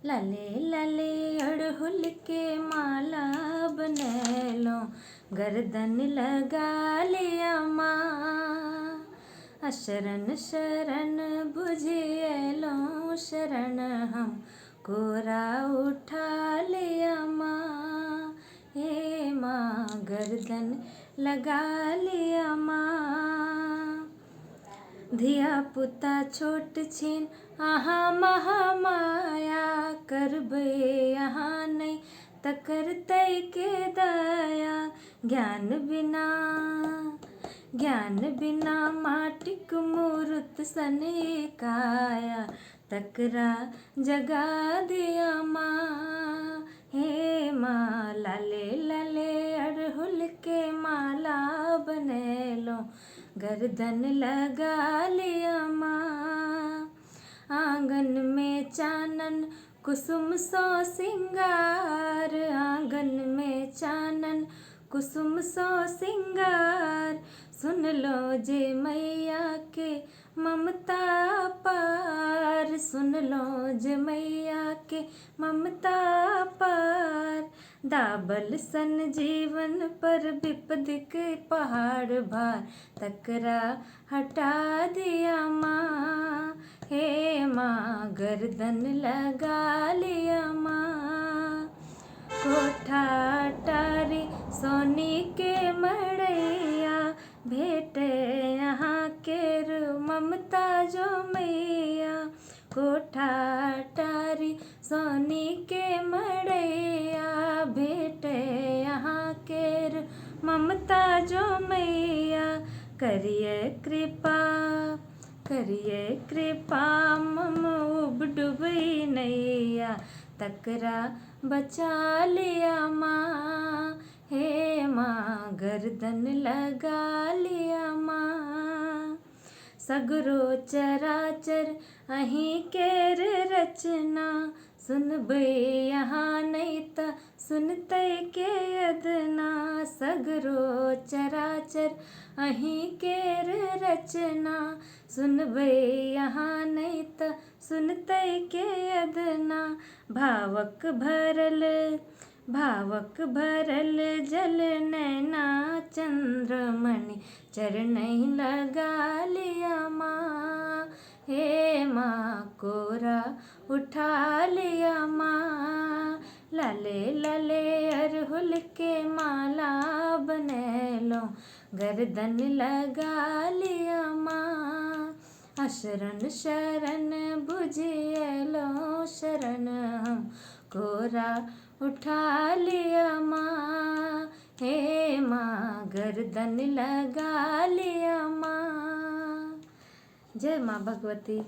लाले लाले अड़हुल के माला बनैलो, गर्दन लगा लिया माँ। शरण शरण बुझियलो, शरण हम कोरा उठा लिया माँ। हे माँ गर्दन लगा लिया माँ। धिया पुता छोट छिन आहा महामाया, करबै यहाँ नहीं त करतै के दया। ज्ञान बिना माटिक मूरत सने काया, तकरा जगा दिया माँ। हे माँ लाले लाले अड़हुल के माला बनैलो, गर्दन लगा लिया माँ। आंगन में चानन कुसुम सो सिंगार, आंगन में चानन कुसुम सो सिंगार। सुन लो जे मैया के ममता पार, सुन लो जे मैया के ममता पार। दाबल सन जीवन पर विपद के पहाड़ भार, तकरा हटा दिया माँ। हे माँ गर्दन लगा लिया माँ। कोठा अटारी सोनी के मड़ैया, भेटे यहाँ केर ममता जो मैया। कोठा अटारी सोनी के मड़ैया, भेटे यहाँ केर ममता जो मैया। करिए कृपा मम उब डुबई नैया, तकरा बचा लिया माँ। हे माँ गर्दन लगा लिया माँ। सगरो चराचर अहीं केर रचना, सुनबै यहाँ नहीं त सुनतै के अदना। सगरो चराचर अहीं केर रचना, सुनबै यहाँ नहीं त सुनतै के अदना। भावक भरल जल नैना, चंद्रमणि चरणहि लगा लिया माँ। हे माँ कोरा उठा लिया माँ। लाले लाले अड़हुल के माला बनैलो, गर्दन लगा लिया माँ। शरण शरण बुझियलो, शरण हम कोरा उठा लिया माँ। हे माँ गर्दन लगा लिया माँ। जय माँ भगवती।